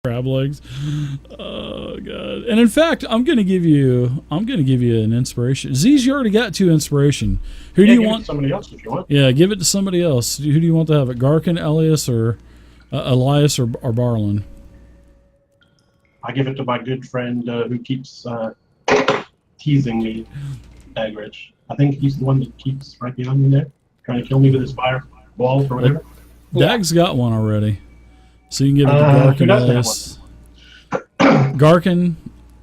crab legs. Oh god! And in fact, I'm gonna give you an inspiration. Z's, you already got 2 inspiration. Who do you want? Somebody else if you want. Yeah, give it to somebody else. Who do you want to have it? Garkin, Elias, or Elias, or Barlin? I give it to my good friend who keeps teasing me, Dagridge. I think he's the one that keeps right behind me there, trying to kill me with his fireball or whatever. Dag's got one already, so you can give it to Garkin, Elias. Garkin,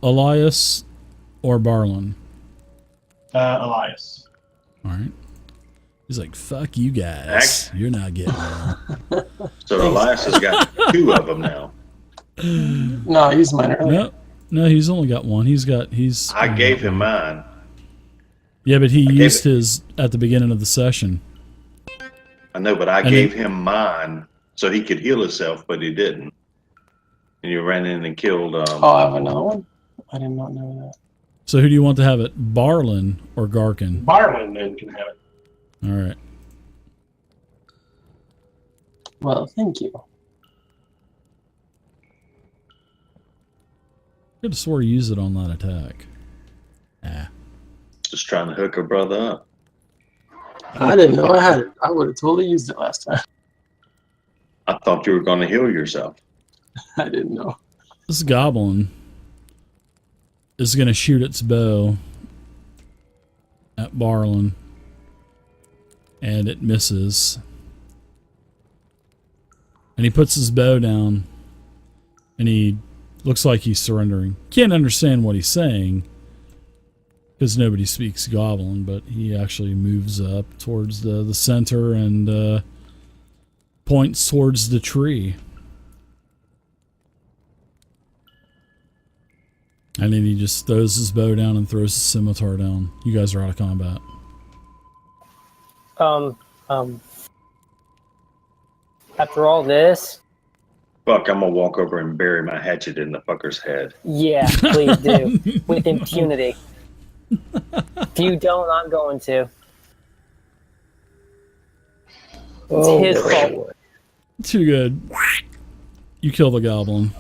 Elias, or Barlin? Elias. All right. He's like, fuck you guys. You're not getting one. So Elias has got 2 of them now. No, he's mine earlier. No, he's only got one. I gave him mine. Yeah, but he used his at the beginning of the session. I know, but I gave him mine so he could heal himself, but he didn't. And you ran in and killed. I have another one? I did not know that. So who do you want to have it? Barlin or Garkin? Barlin then can have it. All right. Well, thank you. I could have swore you used it on that attack. Just trying to hook a brother up. I didn't know I had it. I would have totally used it last time. I thought you were going to heal yourself. I didn't know. This goblin is going to shoot its bow at Barlin, and it misses. And he puts his bow down, and he looks like he's surrendering. Can't understand what he's saying, because nobody speaks Goblin, but he actually moves up towards the center and points towards the tree. And then he just throws his bow down and throws his scimitar down. You guys are out of combat. After all this... Fuck, I'm gonna walk over and bury my hatchet in the fucker's head. Yeah, please do. With impunity. If you don't, I'm going to. It's his fault. Too good. You kill the goblin.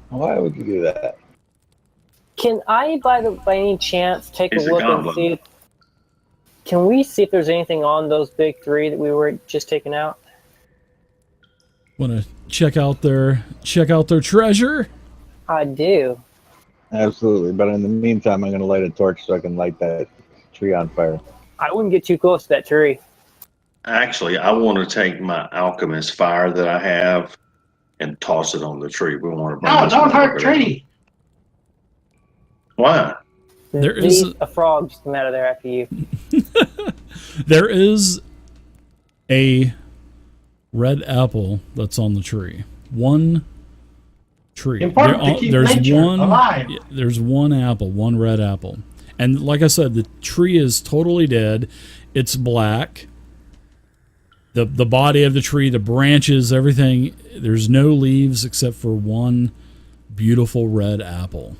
Why would you do that? Can I, by any chance, take He's a a look and goblin. see? Can we see if there's anything on those big 3 that we were just taking out? Want to check out their treasure? I do. Absolutely, but in the meantime, I'm going to light a torch so I can light that tree on fire. I wouldn't get too close to that tree. Actually, I want to take my alchemist fire that I have and toss it on the tree. We want to burn No, this don't hurt motherfucker tree. down. Why? There is a frog just come out of there after you. There is a red apple that's on the tree. One tree. Important to keep nature alive. There's one apple, one red apple. And like I said, the tree is totally dead. It's black. The body of the tree, the branches, everything, there's no leaves except for one beautiful red apple.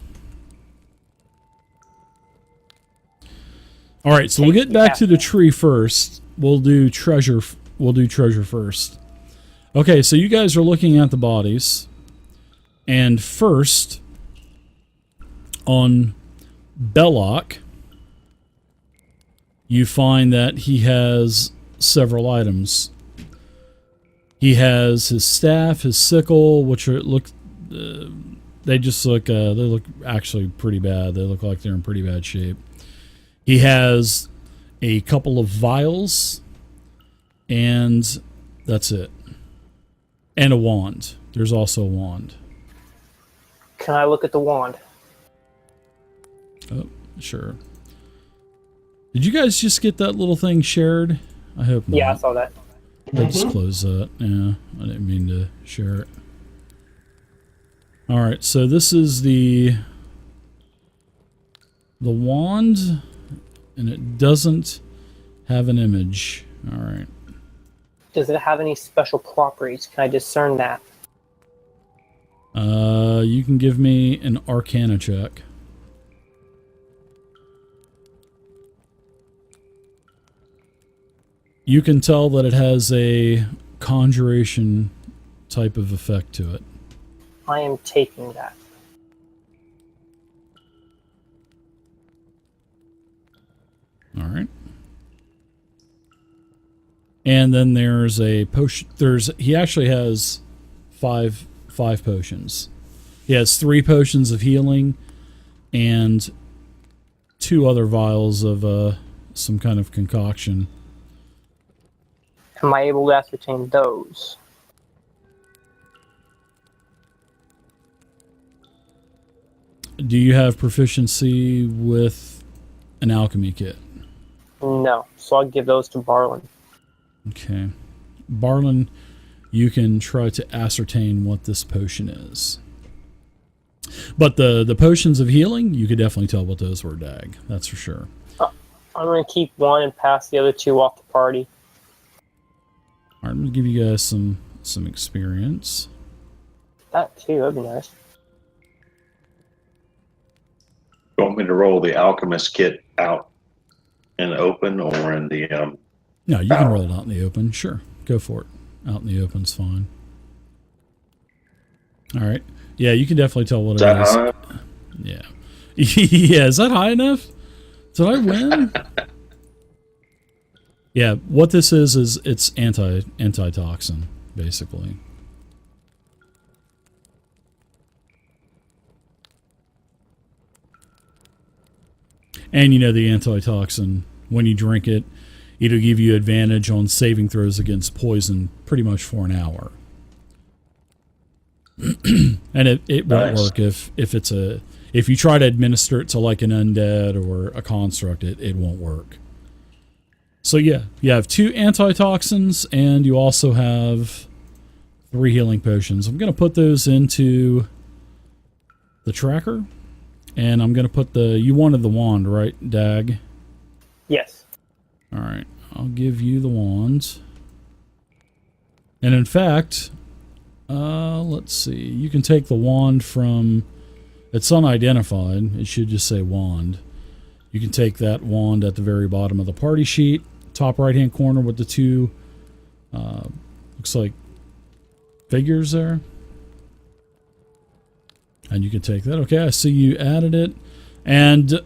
All right, so we'll get back to the tree first. We'll do treasure first. Okay, so you guys are looking at the bodies. And first, on Belloc, you find that he has several items. He has his staff, his sickle, which they look actually pretty bad. They look like they're in pretty bad shape. He has a couple of vials, and that's it. And a wand. There's also a wand. Can I look at the wand? Oh, sure. Did you guys just get that little thing shared? I hope not. Yeah, I saw that. I just closed that. Yeah, I didn't mean to share it. Alright, so this is the wand, and it doesn't have an image. Alright. Does it have any special properties? Can I discern that? You can give me an Arcana check. You can tell that it has a conjuration type of effect to it. I am taking that. All right. And then there's a potion. He actually has five potions. He has 3 potions of healing and 2 other vials of some kind of concoction. Am I able to ascertain those? Do you have proficiency with an alchemy kit? No, so I'll give those to Barlin. Okay. Barlin, you can try to ascertain what this potion is. But the potions of healing, you could definitely tell what those were, Dag. That's for sure. I'm going to keep one and pass the other 2 off the party. All right, I'm going to give you guys some experience. That too, that'd be nice. You want me to roll the alchemist kit out in the open or in the No, you can roll it out in the open. Sure. Go for it. Out in the open's fine. All right. Yeah, you can definitely tell what it is. high? Yeah. Yeah, is that high enough? Did I win? Yeah, what this is it's antitoxin, basically. And you know the antitoxin, when you drink it, it'll give you advantage on saving throws against poison pretty much for an hour. And it won't work if you try to administer it to like an undead or a construct, it won't work. So yeah, you have 2 antitoxins and you also have 3 healing potions. I'm going to put those into the tracker. And I'm going to put you wanted the wand, right, Dag? Yes. All right. I'll give you the wand. And in fact, let's see. You can take the wand from... It's unidentified. It should just say wand. You can take that wand at the very bottom of the party sheet. Top right-hand corner with the 2, looks like figures there. And you can take that. Okay, I see you added it. And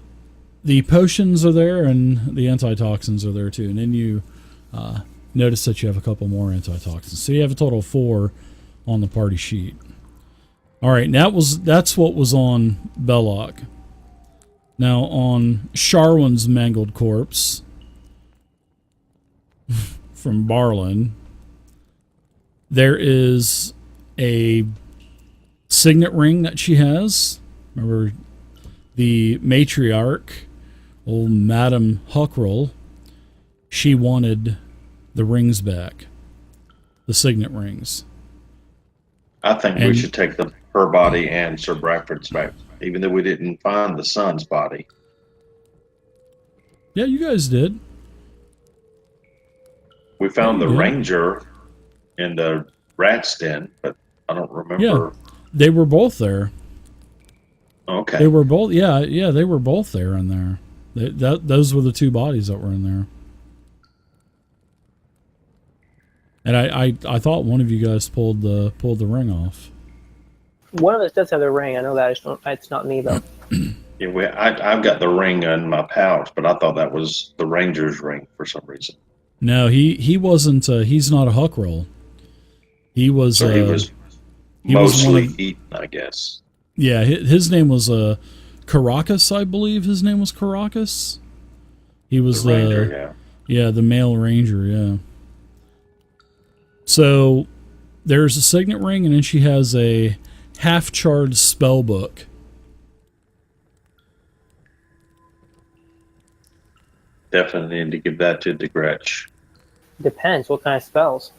the potions are there and the antitoxins are there too. And then you notice that you have a couple more antitoxins. So you have a total of 4 on the party sheet. All right, that's what was on Belloc. Now on Sharwin's mangled corpse from Barlin, there is a signet ring that she has. Remember, the matriarch, old Madame Huckroll, she wanted the rings back, the signet rings. I think we should take her body and Sir Bradford's back, even though we didn't find the son's body. Yeah, you guys did. We found the ranger in the rat's den, but I don't remember. Yeah, they were both there. Okay. They were both. Yeah, they were both there in there. Those were the 2 bodies that were in there. And I thought one of you guys pulled the ring off. One of us does have the ring. I know that. It's not me, though. Yeah, I've got the ring in my pouch, but I thought that was the ranger's ring for some reason. No, he wasn't. He's not a Huckroll. He was. So he was mostly eaten, I guess. Yeah, his name was Caracas, I believe. His name was Caracas. He was the ranger, yeah, the male ranger. Yeah. So there's a signet ring, and then she has a half-charged spell book. Definitely need to give that to DeGretch. Depends. What kind of spells?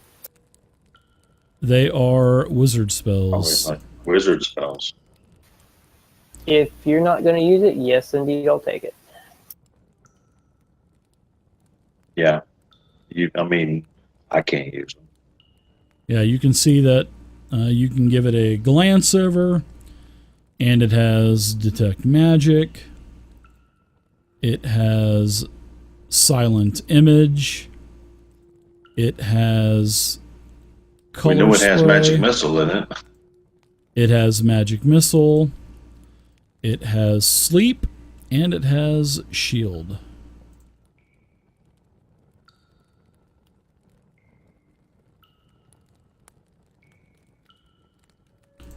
They are wizard spells. Probably like wizard spells. If you're not going to use it, yes, indeed, I'll take it. Yeah. I can't use them. Yeah, you can see that you can give it a glance over, and it has detect magic. It has silent image. It has color We know it has spray. magic missile in it. It has magic missile. It has sleep, and it has shield.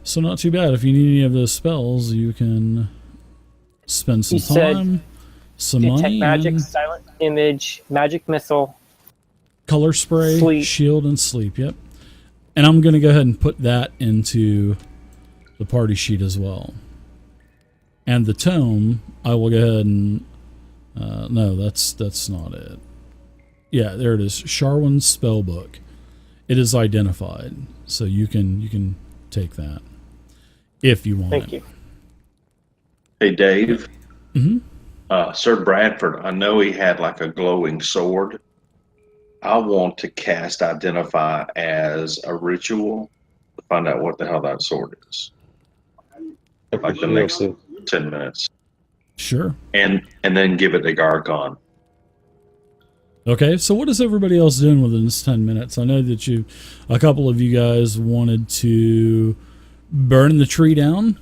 So not too bad. If you need any of those spells, you can spend some time, some detect money, magic, and silent image, magic missile, color spray, sleep. shield, and sleep. Yep. And I'm going to go ahead and put that into the party sheet as well. And the tome, I will go ahead and no, that's not it. Yeah, there it is. Sharwin's spellbook. It is identified, so you can take that if you want. Thank you. Hey, Dave. Mm-hmm. Sir Bradford, I know he had like a glowing sword. I want to cast Identify as a ritual to find out what the hell that sword is. Like the next 10 minutes. Sure. And then give it to Garcon. Okay, so what is everybody else doing within this 10 minutes? I know that a couple of you guys wanted to burn the tree down.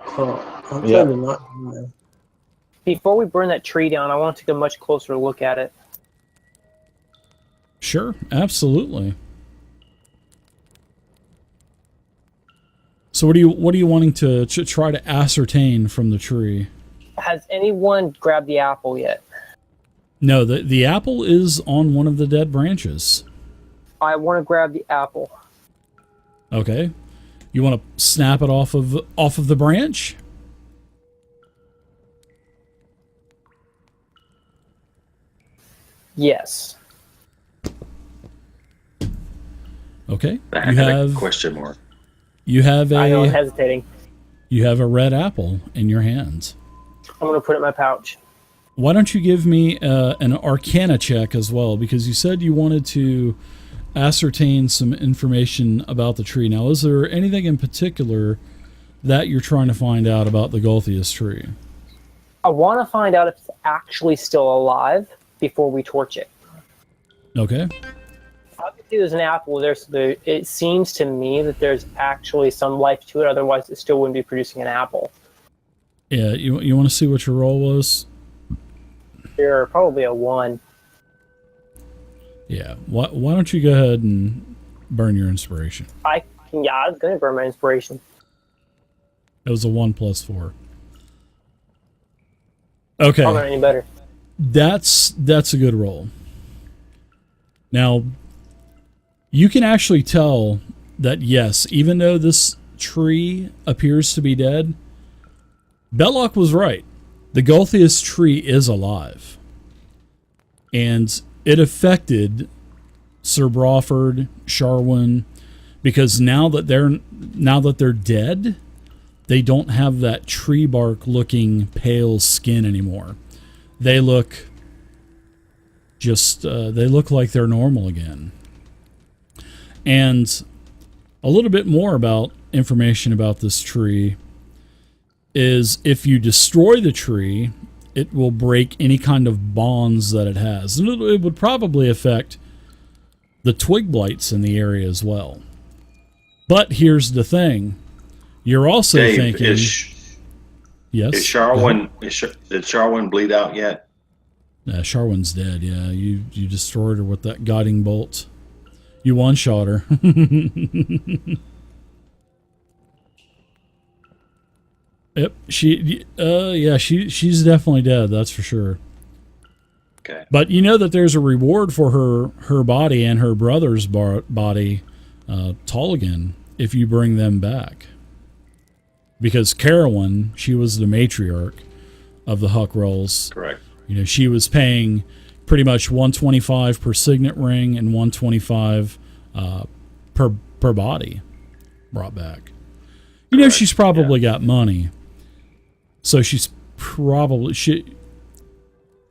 Oh, I'm trying to not. Before we burn that tree down, I want to take a much closer look at it. Sure, absolutely. So what are you wanting to try to ascertain from the tree? Has anyone grabbed the apple yet? No, the apple is on one of the dead branches. I want to grab the apple. Okay. You want to snap it off of the branch? Yes. Okay. I have a question mark. You have I know I'm hesitating. You have a red apple in your hands. I'm going to put it in my pouch. Why don't you give me an Arcana check as well? Because you said you wanted to ascertain some information about the tree. Now, is there anything in particular that you're trying to find out about the Golthius tree? I want to find out if it's actually still alive before we torch it. Okay. Obviously, there's an apple. It seems to me that there's actually some life to it. Otherwise, it still wouldn't be producing an apple. Yeah, you want to see what your roll was? You're probably a 1. Yeah. Why don't you go ahead and burn your inspiration? I was going to burn my inspiration. It was a 1 + 4. Okay. Not any better. That's a good roll. Now, you can actually tell that, yes, even though this tree appears to be dead, Belloc was right. The Golthius tree is alive. And it affected Sir Brawford, Sharwin, because now that they're dead, they don't have that tree bark looking pale skin anymore. They look like they're normal again. And a little bit more about information about this tree is if you destroy the tree, it will break any kind of bonds that it has. And it would probably affect the twig blights in the area as well. But here's the thing. You're also Dave, thinking... yes? Did Sharwin bleed out yet? Sharwin's dead, yeah. You destroyed her with that guiding bolt. You one-shot her. Yep, she's definitely dead, that's for sure. Okay. But you know that there's a reward for her body and her brother's body, Tolligan, if you bring them back. Because Carowin, she was the matriarch of the Huck Rolls. Correct. You know, she was paying pretty much $125 per signet ring and $125 per body brought back. You know, she's probably got money. So she's probably...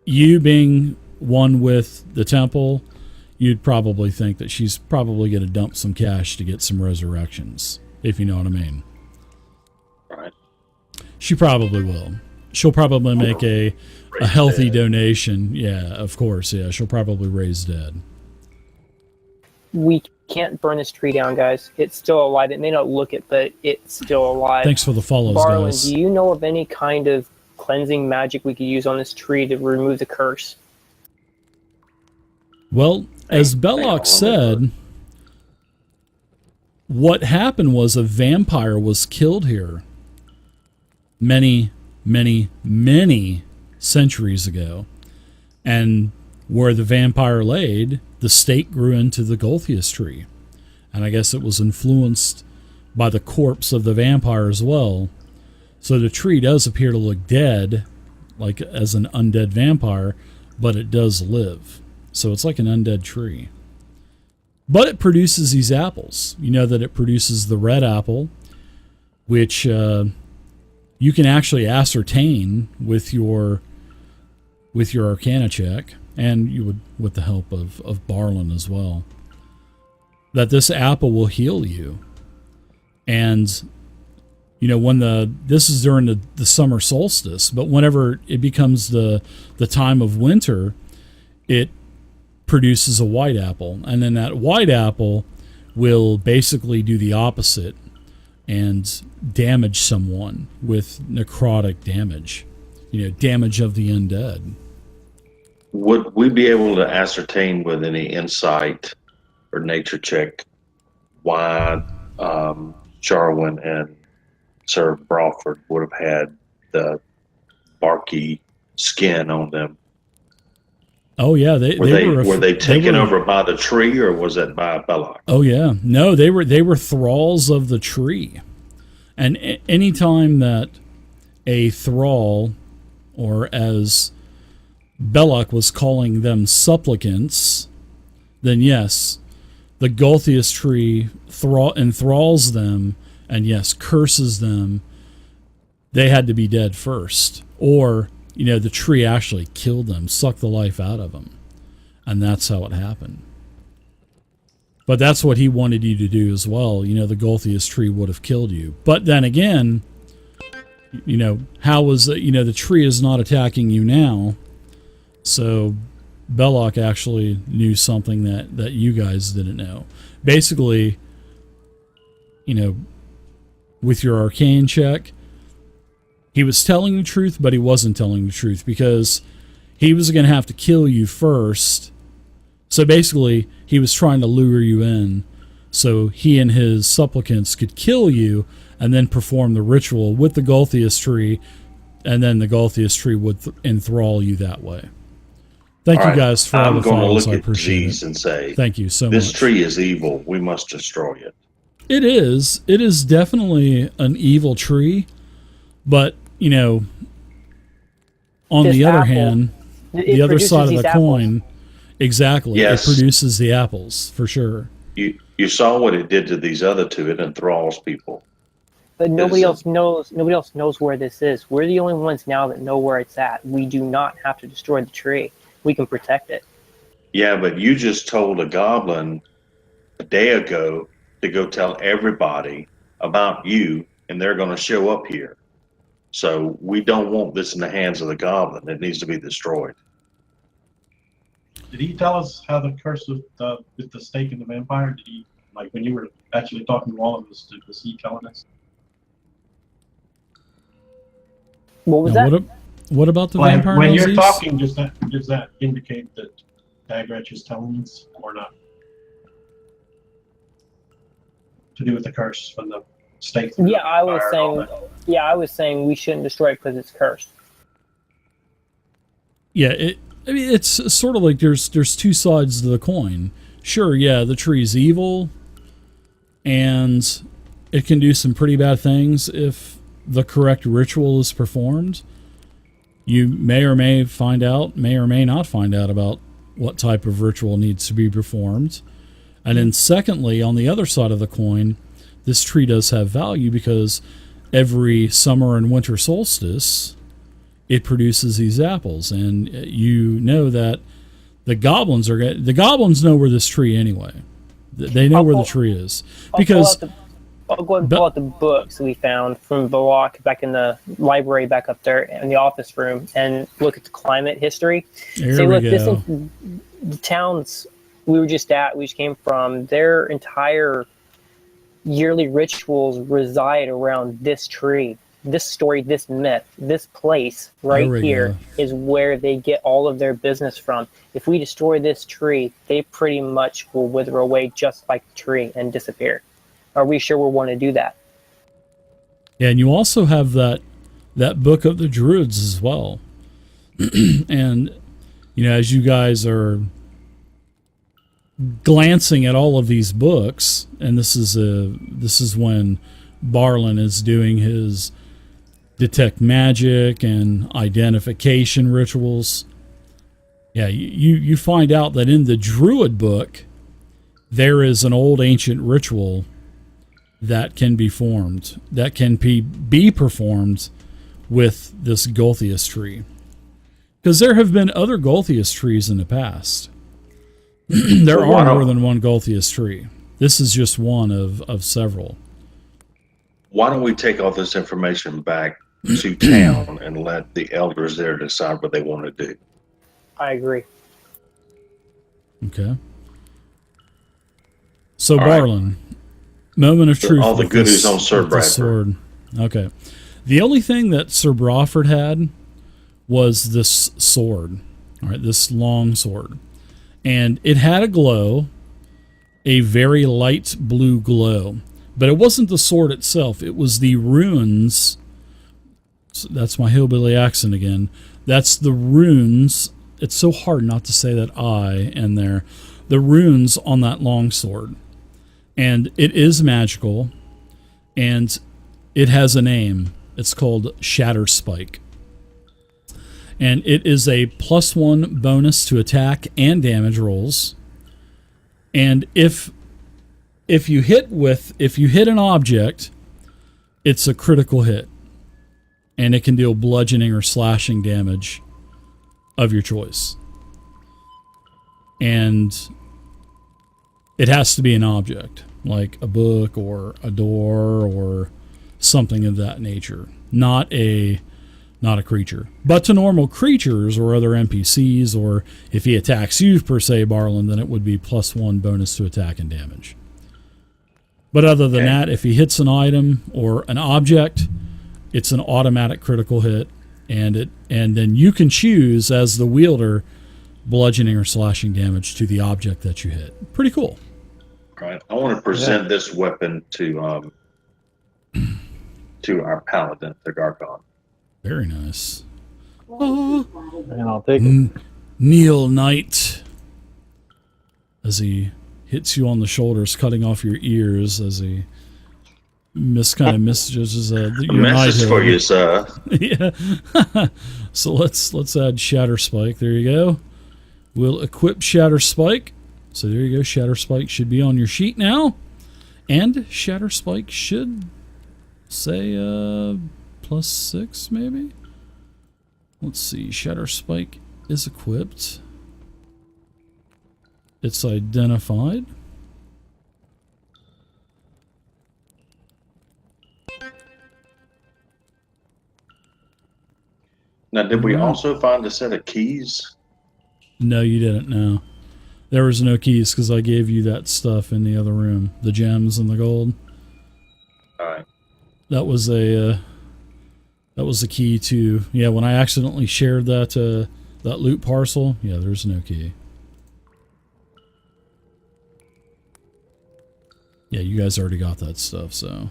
You being one with the temple, you'd probably think that she's probably going to dump some cash to get some resurrections, if you know what I mean. Right. She probably will. She'll probably make a healthy donation. Yeah, of course. Yeah, she'll probably raise dead. We can't burn this tree down, guys. It's still alive. It may not look it, but it's still alive. Thanks for the follows, Barlin, guys. do you know of any kind of cleansing magic we could use on this tree to remove the curse? Well, as Belloc said, what happened was a vampire was killed here many, many, many centuries ago. And where the vampire laid, the stake grew into the Golthius tree. And I guess it was influenced by the corpse of the vampire as well. So the tree does appear to look dead, like as an undead vampire, but it does live. So it's like an undead tree. But it produces these apples. You know that it produces the red apple, which you can actually ascertain with your Arcana check, and you would with the help of Barlin as well, that this apple will heal you. And you know, when this is during the summer solstice, but whenever it becomes the time of winter, it produces a white apple, and then that white apple will basically do the opposite and damage someone with necrotic damage, you know, damage of the undead. Would we be able to ascertain with any insight or nature check why Jarwin and Sir Brawford would have had the barky skin on them? Oh yeah, were they taken over by the tree, or was it by Belloc? Oh yeah, no, they were thralls of the tree, and any time that a thrall, or as Belloc was calling them, supplicants, then yes, the Golthius tree enthralls them, and yes, curses them. They had to be dead first, or you know, the tree actually killed them, sucked the life out of them. And that's how it happened. But that's what he wanted you to do as well. You know, the Golthius tree would have killed you. But then again, you know, how was it, you know, the tree is not attacking you now. So Belloc actually knew something that you guys didn't know. Basically, you know, with your arcane check, he was telling the truth, but he wasn't telling the truth, because he was going to have to kill you first. So basically, he was trying to lure you in so he and his supplicants could kill you and then perform the ritual with the Golthius tree, and then the Golthius tree would enthrall you that way. Thank you guys for all the follows. I appreciate it. And say, thank you so much. This tree is evil. We must destroy it. It is. It is definitely an evil tree. But, you know, on the other hand, the other side of the coin, exactly, yes, it produces the apples, for sure. You saw what it did to these other two. It enthralls people. But nobody else knows where this is. We're the only ones now that know where it's at. We do not have to destroy the tree. We can protect it. Yeah, but you just told a goblin a day ago to go tell everybody about you, and they're going to show up here. So we don't want this in the hands of the goblin. It needs to be destroyed. Did he tell us how the curse with the stake and the vampire? Did he, like, when you were actually talking to all of us, was he telling us? What was that? What about the vampire? When you're talking, does that indicate that Dagratch is telling us or not? To do with the curse from the stake? Yeah, I was saying we shouldn't destroy it because it's cursed. Yeah, I mean, it's sort of like there's two sides to the coin. Sure, yeah, the tree's evil, and it can do some pretty bad things if the correct ritual is performed. You may or may not find out about what type of ritual needs to be performed. And then secondly, on the other side of the coin, this tree does have value because every summer and winter solstice, it produces these apples. And you know that the goblins know where this tree anyway. They know where the tree is. Because I'll go ahead and pull out the books we found from Belloc back in the library back up there in the office room and look at the climate history. There we go. The town's we just came from, their entire yearly rituals reside around this tree. This story, this myth, this place right here is where they get all of their business from. If we destroy this tree, they pretty much will wither away just like the tree and disappear. Are we sure we want to do that? Yeah, and you also have that book of the Druids as well. And, you know, as you guys are glancing at all of these books, and this is when Barlin is doing his detect magic and identification rituals. Yeah, you find out that in the Druid book, there is an old ancient ritual that can be formed, that can be performed with this Golthius tree. Because there have been other Golthius trees in the past. There are more than one Golthius tree. This is just one of several. Why don't we take all this information back to town and let the elders there decide what they want to do? I agree. Okay. So, All Barlin, moment of truth. All the with goodies this, on Sir with the Bradford. sword. Okay. The only thing that Sir Brawford had was this sword. All right, this long sword. And it had a glow, a very light blue glow. But it wasn't the sword itself. It was the runes. That's my hillbilly accent again. That's the runes. It's so hard not to say that I in there. The runes on that long sword. And it is magical. And it has a name. It's called Shatter Spike. And it is a +1 bonus to attack and damage rolls. And if you hit an object, it's a critical hit. And it can deal bludgeoning or slashing damage of your choice. And it has to be an object, like a book or a door or something of that nature. Not a creature. But to normal creatures or other NPCs, or if he attacks you per se, Barlin, then it would be +1 bonus to attack and damage. But other than that, if he hits an item or an object, it's an automatic critical hit, and then you can choose as the wielder bludgeoning or slashing damage to the object that you hit. Pretty cool. All right. I want to present this weapon to our paladin, the Gargon. Very nice. And I'll take it. Kneel, knight. As he hits you on the shoulders, cutting off your ears as he misjudges your message knighthood. for you, sir. Yeah. So let's add Shatter Spike. There you go. We'll equip Shatter Spike. So there you go. Shatter Spike should be on your sheet now. And Shatter Spike should say +6 maybe? Let's see. Shatter Spike is equipped. It's identified. Now, did we also find a set of keys? No, you didn't. No. There was no keys because I gave you that stuff in the other room. The gems and the gold. All right. That was a key to, yeah, when I accidentally shared that loot parcel, yeah, there's no key. Yeah, you guys already got that stuff, so.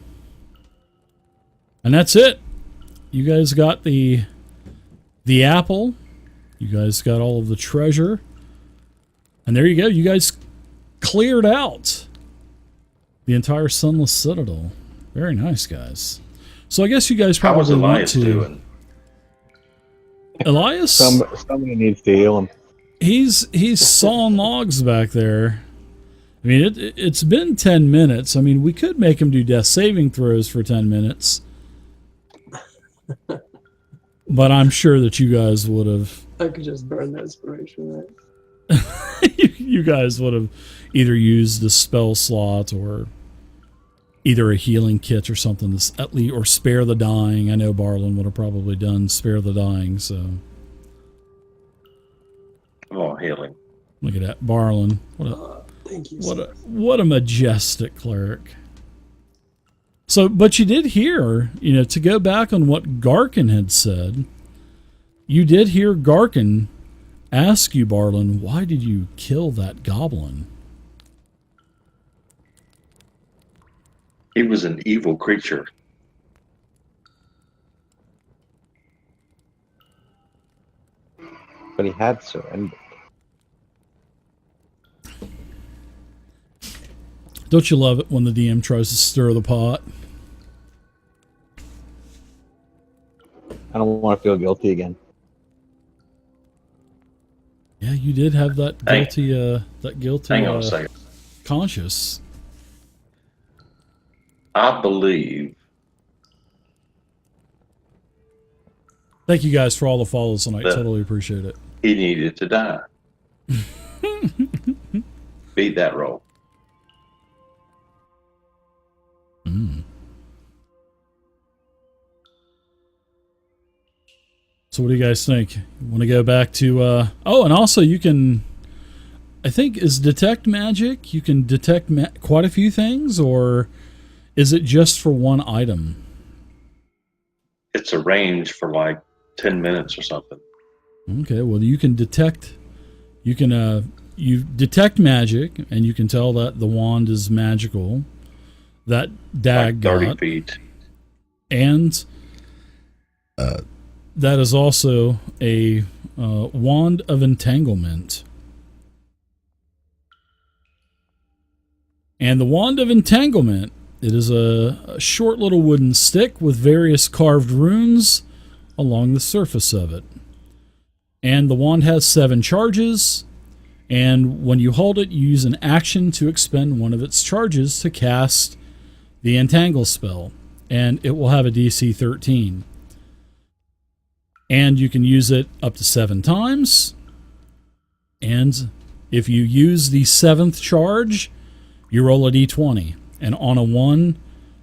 And that's it. You guys got the apple. You guys got all of the treasure. And there you go. You guys cleared out the entire Sunless Citadel. Very nice, guys. So I guess you guys How was probably want Elias to. doing? Elias, Somebody needs to heal him. he's sawing logs back there. I mean, it's been 10 minutes. I mean, we could make him do death saving throws for 10 minutes. But I'm sure that you guys would have. I could just burn that inspiration, right? You guys would have either used the spell slot or either a healing kit or something, at least, or spare the dying. I know Barlin would have probably done spare the dying. So. Oh, healing. Look at that, Barlin. Thank you. What a majestic cleric. So, but you did hear, to go back on what Garkin had said, you did hear Garkin ask you, Barlin, why did you kill that goblin? He was an evil creature. But he had surrendered. Don't you love it when the DM tries to stir the pot? I don't want to feel guilty again. Yeah, you did have that guilty, Hang on a second. conscience. I believe Thank you guys for all the follows tonight. That- Totally appreciate it. he needed to die. Beat that roll. Mm. So what do you guys think? Want to go back to oh, and also you can, I think, is detect magic, you can detect quite a few things, or is it just for one item? It's a range for like 10 minutes or something. Okay, well you can detect, you detect magic, and you can tell that the wand is magical, that Dag Like 30 got, feet. and that is also a wand of entanglement. And the wand of entanglement, it is a short little wooden stick with various carved runes along the surface of it. And the wand has 7 charges, and when you hold it, you use an action to expend one of its charges to cast the entangle spell, and it will have a DC 13. And you can use it up to 7 times, and if you use the 7th charge, you roll a d20, and on a 1,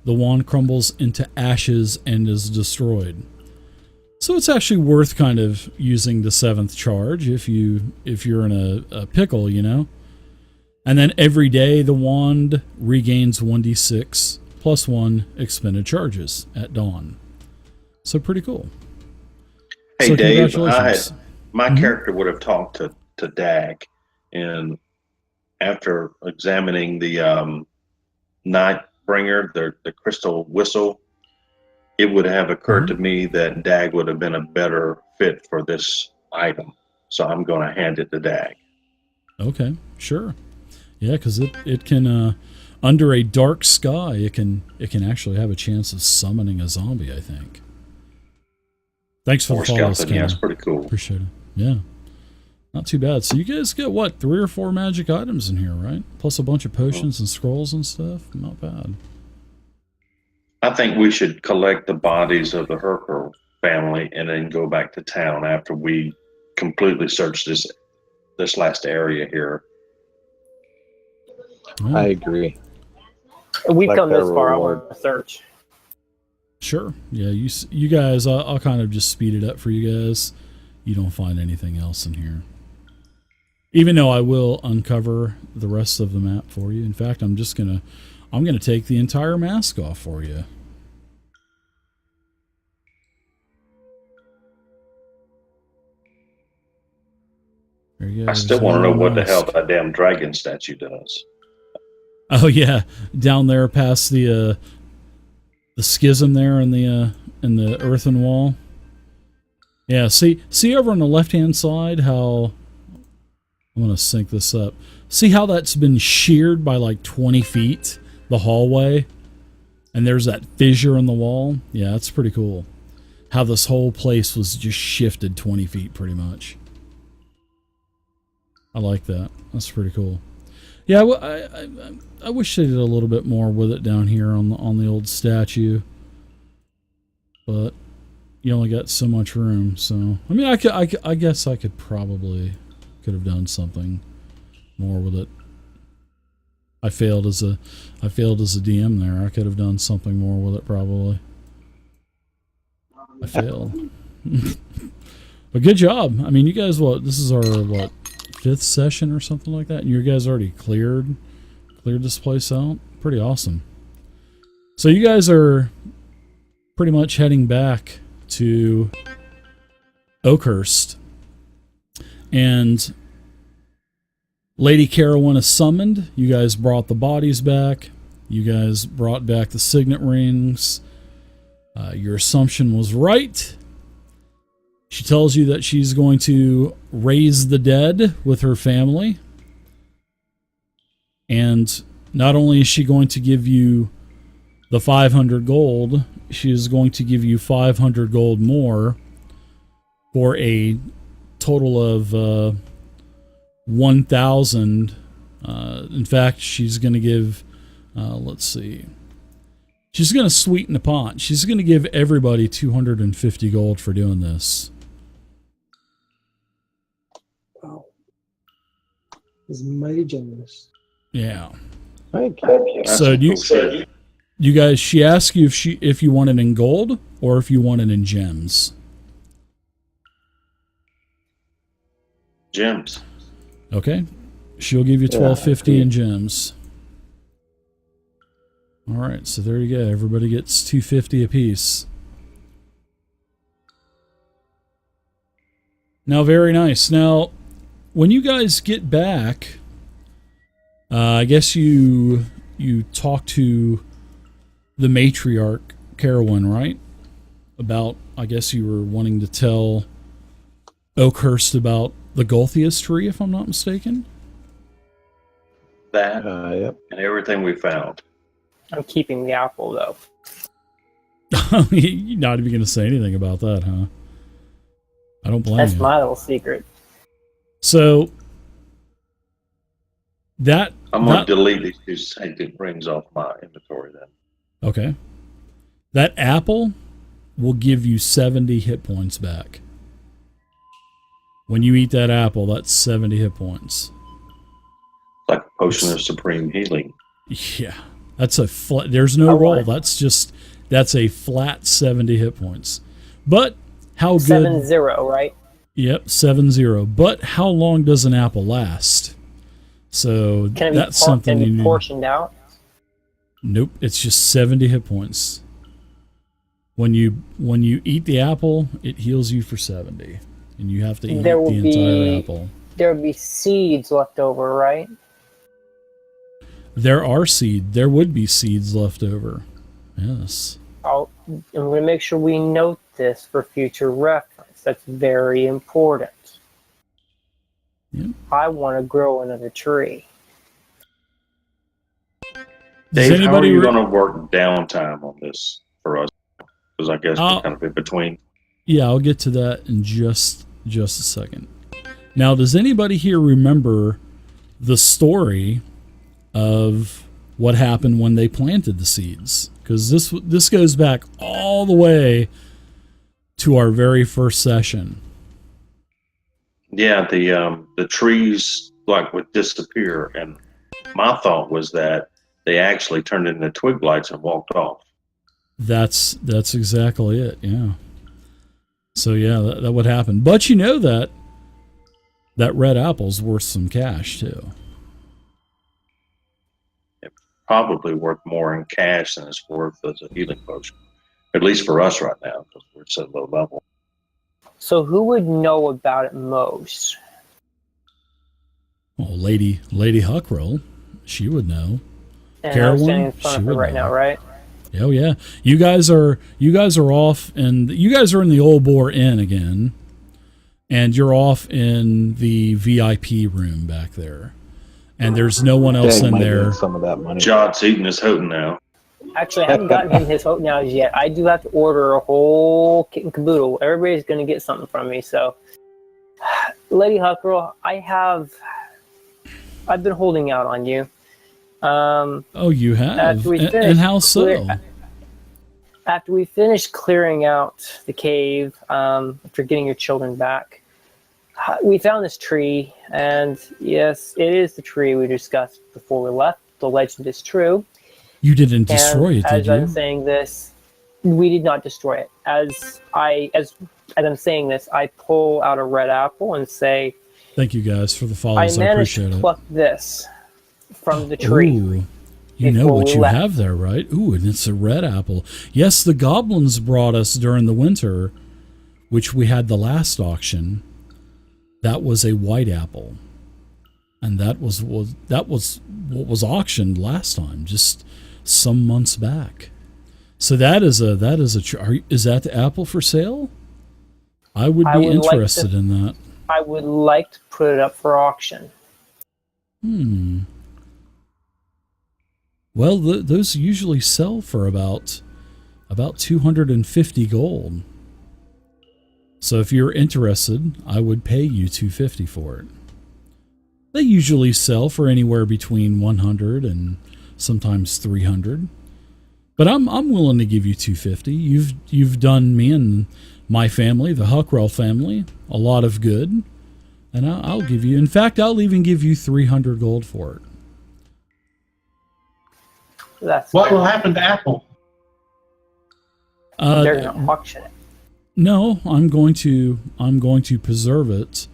the wand crumbles into ashes and is destroyed. So it's actually worth kind of using the 7th charge if you're in a pickle, And then every day the wand regains 1d6 plus 1 expended charges at dawn. So pretty cool. Hey, So Dave, congratulations. my character would have talked to Dag, and after examining the Nightbringer, the crystal whistle, it would have occurred to me that Dag would have been a better fit for this item. So I'm going to hand it to Dag. Okay, sure. Yeah, because it can under a dark sky, it can actually have a chance of summoning a zombie, I think. Thanks for Or the follow, skeleton, yeah, it's pretty cool. Appreciate it. Yeah. Not too bad. So you guys get, what, 3 or 4 magic items in here, right? Plus a bunch of potions and scrolls and stuff? Not bad. I think we should collect the bodies of the Herker family and then go back to town after we completely search this last area here. Yeah. I agree. We've Like come this their far. I reward. want to search. Sure. Yeah, you guys, I'll kind of just speed it up for you guys. You don't find anything else in here. Even though I will uncover the rest of the map for you. In fact, I'm gonna take the entire mask off for you. There you go. I still want to know what the hell that damn dragon statue does. Oh yeah, down there past the schism there in the earthen wall. Yeah, see over on the left-hand side how I'm gonna sync this up. See how that's been sheared by like 20 feet, the hallway, and there's that fissure in the wall. Yeah, that's pretty cool. How this whole place was just shifted 20 feet pretty much. I like that. That's pretty cool. Yeah, I wish they did a little bit more with it down here on the old statue, but you only got so much room. So I mean, I guess I could have done something more with it. I failed as a DM there. I could have done something more with it probably. I failed. But good job. I mean, you guys, this is our 5th session or something like that, and you guys already cleared this place out. Pretty awesome. So you guys are pretty much heading back to Oakhurst, and Lady Carowin is summoned. You guys brought the bodies back. You guys brought back the signet rings. Your assumption was right. She tells you that she's going to raise the dead with her family. And not only is she going to give you the 500 gold, she is going to give you 500 gold more for a total of 1,000. In fact, she's going to give, let's see, she's going to sweeten the pot. She's going to give everybody 250 gold for doing this. Wow. He's mighty generous. Yeah. Thank you. So do you guys, she asked you if you want it in gold or if you want it in gems. Gems. Okay. She'll give you 1250 in gems. All right, so there you go. Everybody gets 250 apiece. Now, very nice. Now, when you guys get back, I guess you talk to the matriarch, Carowin, right? About, I guess you were wanting to tell Oakhurst about the Golthius tree, if I'm not mistaken. That Yep. and everything we found. I'm keeping the apple, though. You're not even going to say anything about that, huh? I don't blame you. That's my little secret. So that I'm going to delete these two sancted rings off my inventory then. Okay. That apple will give you 70 hit points back. When you eat that apple, that's 70 hit points. Like a potion of supreme healing. Yeah. That's a flat, there's no roll. That's a flat 70 hit points. But how good? 7-0, right? Yep, 7-0. But how long does an apple last? So Can it be that's something you need. Portioned out? Nope, it's just 70 hit points. When you eat the apple, it heals you for 70, and you have to eat the entire apple. There will be seeds left over, right? There would be seeds left over. Yes. I'm going to make sure we note this for future reference. That's very important. Yep. I want to grow another tree. Dave, how are you going to work downtime on this for us? Because I guess we're kind of in between. Yeah, I'll get to that in just a second. Now, does anybody here remember the story of what happened when they planted the seeds? Because this goes back all the way to our very first session. Yeah, the trees would disappear, and my thought was that they actually turned into twig lights and walked off. That's exactly it. Yeah. So yeah, that would happen. But you know that red apple's worth some cash too. It's probably worth more in cash than it's worth as a healing potion. At least for us right now, because we're so low level. So who would know about it most? Well, Lady Huckroll, she would know. And I'm standing in Carowin, front of her right now, right? Oh yeah, you guys are off, and you guys are in the Old Boar Inn again, and you're off in the VIP room back there, and there's no one else in there. Some of that money. Jot's eating his hoat now. Actually, I haven't gotten him his hope now yet. I do have to order a whole kit and caboodle. Everybody's going to get something from me. So, Lady Huckroll, I've been holding out on you. Oh, you have? And how so? After we finished clearing out the cave, after getting your children back, we found this tree. And yes, it is the tree we discussed before we left. The legend is true. You didn't destroy it, did you? As I'm saying this, we did not destroy it. As I'm saying this, I pull out a red apple and say, Thank you guys for the I follows. I managed appreciate to it. pluck this from the tree. Ooh, you know before what we you left. have there, right? Ooh, and it's a red apple. Yes, the goblins brought us during the winter, which we had the last auction. That was a white apple, and that was what was auctioned last time, just some months back. So is that the apple for sale? I would be interested in that. I would like to put it up for auction. Well, those usually sell for about 250 gold. So if you're interested, I would pay you 250 for it. They usually sell for anywhere between 100 and sometimes 300. But I'm willing to give you 250. You've done me and my family, the Huckrell family, a lot of good. And I'll give you, in fact, I'll even give you 300 gold for it. What will happen to Apple? They're going to auction it. No, I'm going to preserve it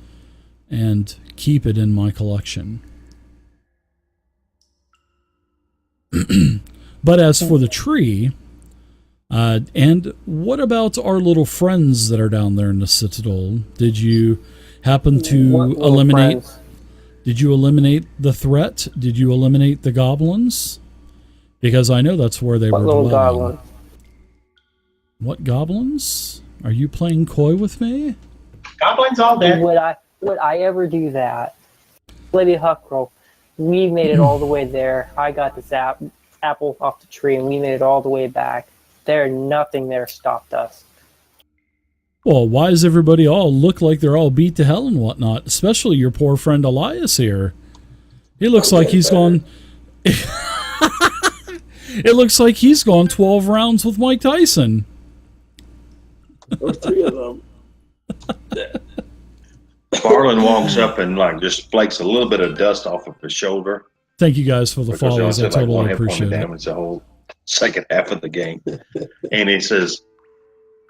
and keep it in my collection. But as for the tree, and what about our little friends that are down there in the Citadel? Did you happen to eliminate? Friends? Did you eliminate the threat? Did you eliminate the goblins? Because I know that's where they What were little dwelling. goblin? What goblins? Are you playing coy with me? Goblins all dead. Would I ever do that? Lady Huckrow, we made it all the way there. I got this apple off the tree, and we made it all the way back. Nothing there stopped us. Well, why does everybody all look like they're all beat to hell and whatnot? Especially your poor friend Elias here. He looks like he's gone... It looks like he's gone 12 rounds with Mike Tyson. Or 3 of them. Barlin walks up and just flakes a little bit of dust off of his shoulder. Thank you guys for the Because they follows. I only said, one totally hit point appreciate of it. damage the whole second half of the game. And he says,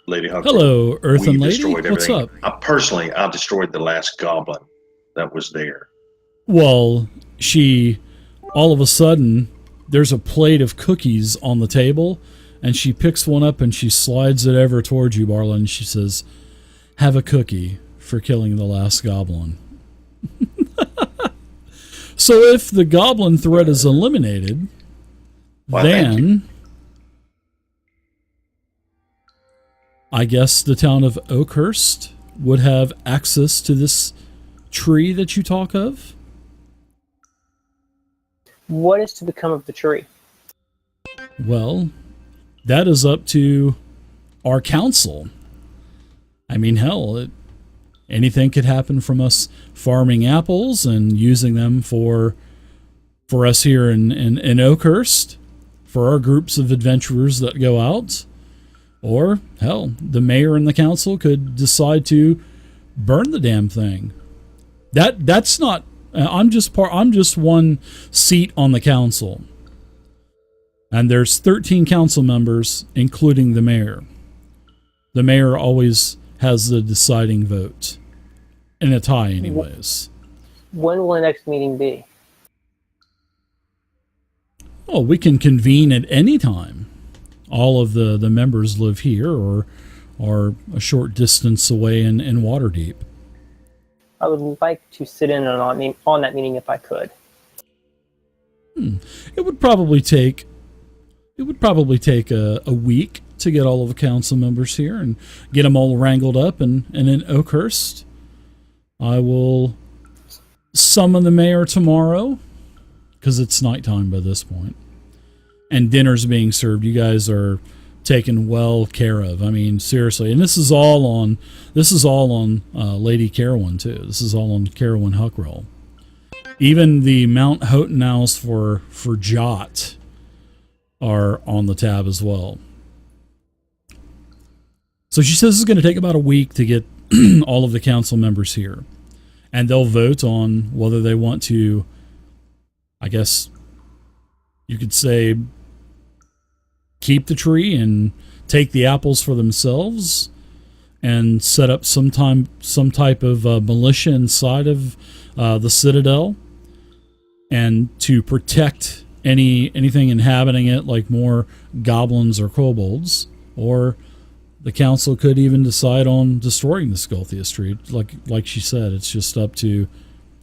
Lady Huckrow, Hello, Earthen we Lady. destroyed What's everything. up? I destroyed the last goblin that was there. Well, all of a sudden, there's a plate of cookies on the table, and she picks one up and she slides it over towards you, Barla, and she says, "Have a cookie for killing the last goblin." So if the goblin threat is eliminated, then I guess the town of Oakhurst would have access to this tree that you talk of. What is to become of the tree? Well, that is up to our council. I mean, hell, anything could happen from us farming apples and using them for us here in Oakhurst, for our groups of adventurers that go out. Or, hell, the mayor and the council could decide to burn the damn thing. That's not... I'm just one seat on the council. And there's 13 council members, including the mayor. The mayor always has the deciding vote. In a tie, anyways. When will the next meeting be? Well, we can convene at any time. All of the members live here or are a short distance away in Waterdeep. I would like to sit in on that meeting if I could. It would probably take a week to get all of the council members here and get them all wrangled up and in Oakhurst. I will summon the mayor tomorrow because it's nighttime by this point. And dinner's being served. You guys are taken well care of. I mean, seriously. And this is all on Lady Carowin too. This is all on Carowin Huckroll. Even the Mount Houghton Owls for Jot are on the tab as well. So she says it's going to take about a week to get all of the council members here. And they'll vote on whether they want to, I guess you could say, keep the tree and take the apples for themselves, and set up some type of militia inside of the Citadel, and to protect anything inhabiting it, like more goblins or kobolds. Or the council could even decide on destroying the Skulthiest tree. Like she said, it's just up to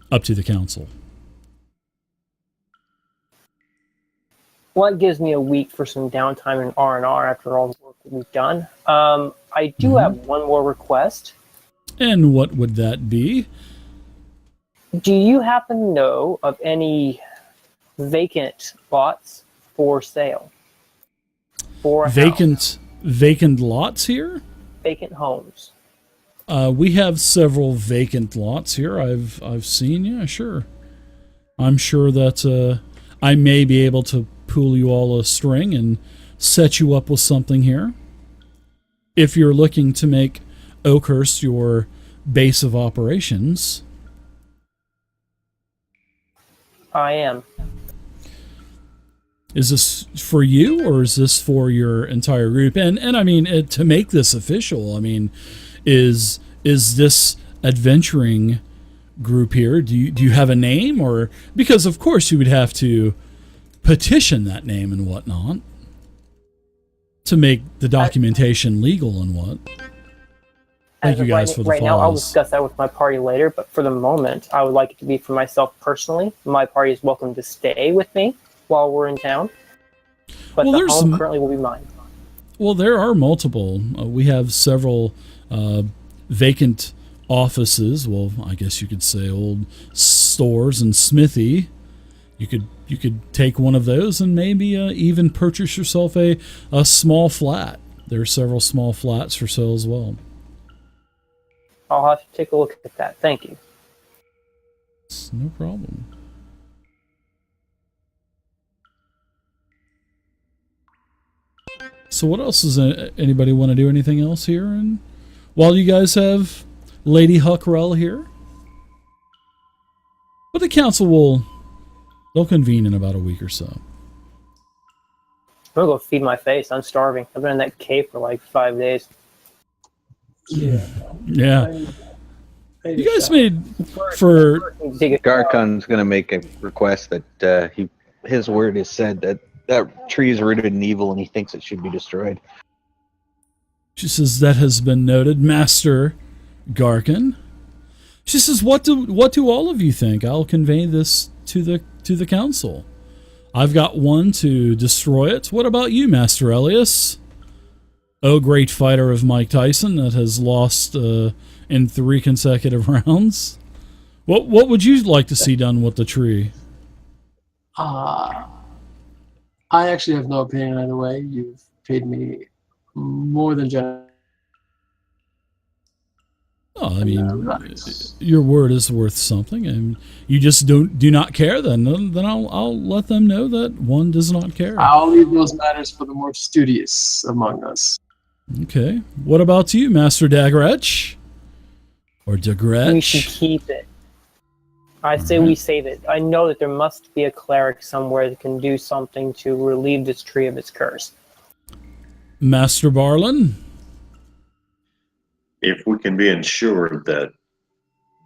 the council. Well, it gives me a week for some downtime in R&R after all the work that we've done. I do have one more request. And what would that be? Do you happen to know of any vacant lots for sale? For a house? Vacant lots here? Vacant homes. We have several vacant lots here. I've seen. Yeah, sure. I'm sure that I may be able to pull you all a string and set you up with something here. If you're looking to make Oakhurst your base of operations. I am. Is this for you, or is this for your entire group? And I mean, to make this official, I mean, is this adventuring group here? Do you have a name, or because of course you would have to petition that name and whatnot to make the documentation legal and what? Thank you guys for the right now, I'll follows. discuss that with my party later, but for the moment, I would like it to be for myself personally. My party is welcome to stay with me while we're in town, but Well, the there's home some- currently will be mine. Well, there are multiple. We have several vacant offices. Well, I guess you could say old stores and smithy. You could take one of those and maybe even purchase yourself a small flat. There are several small flats for sale as well. I'll have to take a look at that. Thank you. It's no problem. So what else does anybody want to do? Anything else here? And while you guys have Lady Huckrell here, but the council they'll convene in about a week or so. I'm gonna go feed my face. I'm starving. I've been in that cave for like 5 days. Yeah. I You guys made for Garcon's going to make a request that his word is said that tree is rooted in evil and he thinks it should be destroyed. She says that has been noted, Master Garcon. She says, what do all of you think? I'll convey this to the council. I've got one to destroy it. What about you, Master Elias? Oh, great fighter of Mike Tyson that has lost in 3 consecutive rounds. What would you like to see done with the tree? I actually have no opinion either way. You've paid me more than generous. Oh, I mean, your word is worth something, and you just do not care. Then I'll let them know that one does not care. I'll leave those matters for the more studious among us. Okay. What about you, Master Dagretch? Or Dagretch? We should keep it. I say we save it. I know that there must be a cleric somewhere that can do something to relieve this tree of its curse. Master Barlin? If we can be ensured that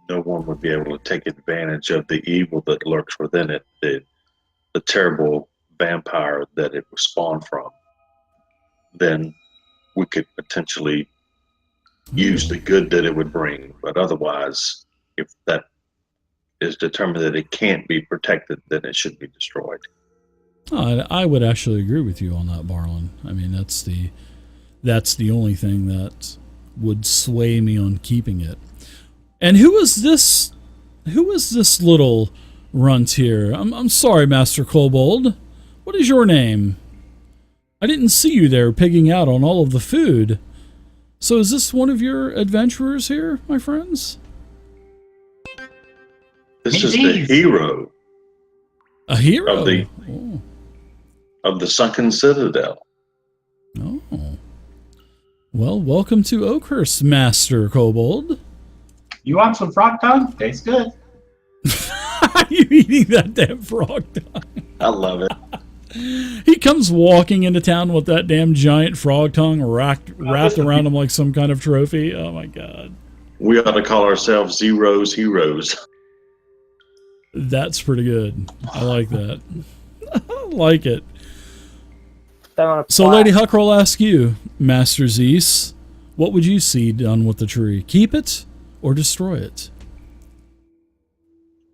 no one would be able to take advantage of the evil that lurks within it, the terrible vampire that it was spawned from, then we could potentially use the good that it would bring. But otherwise, if that is determined that it can't be protected, then it should be destroyed. I would actually agree with you on that, Barlin. I mean, that's the only thing that would sway me on keeping it. And who is this little runt here? I'm sorry, Master Kobold. What is your name? I didn't see you there pigging out on all of the food. So is this one of your adventurers here, my friends? This is the hero A hero? of the sunken citadel. Oh. Well, welcome to Oakhurst, Master Kobold. You want some frog tongue? Tastes good. Are you eating that damn frog tongue? I love it. He comes walking into town with that damn giant frog tongue wrapped around him like some kind of trophy. Oh my god. We ought to call ourselves Zero's Heroes. That's pretty good. I like that. I like it. So Lady Huckroll asks you, Master Zeus, what would you see done with the tree? Keep it or destroy it?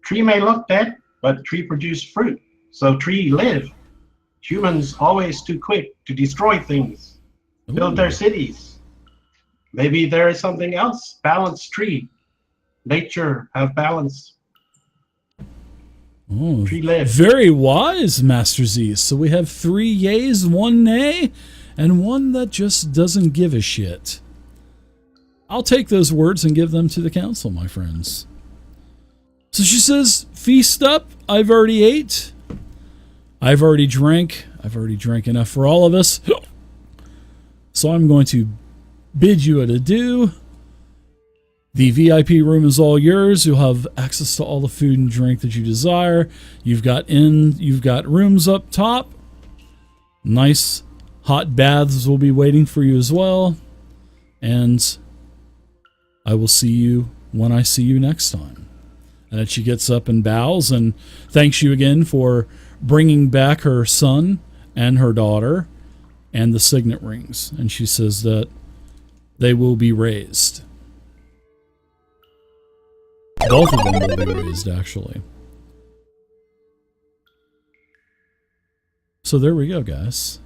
Tree may look dead, but tree produce fruit, so tree live. Humans always too quick to destroy things, build their cities. Maybe there is something else. Balanced tree. Nature have balance. Oh, Tree live. very wise, Master Zeus. So we have 3 yays, 1 nay, and 1 that just doesn't give a shit. I'll take those words and give them to the council, my friends. So she says, feast up. I've already ate. I've already drank. I've already drank enough for all of us. So I'm going to bid you an adieu. The VIP room is all yours. You'll have access to all the food and drink that you desire. You've got rooms up top. Nice hot baths will be waiting for you as well. And I will see you when I see you next time. And then she gets up and bows and thanks you again for bringing back her son and her daughter and the signet rings. And she says that they will be raised. Both of them will be raised, actually. So there we go, guys.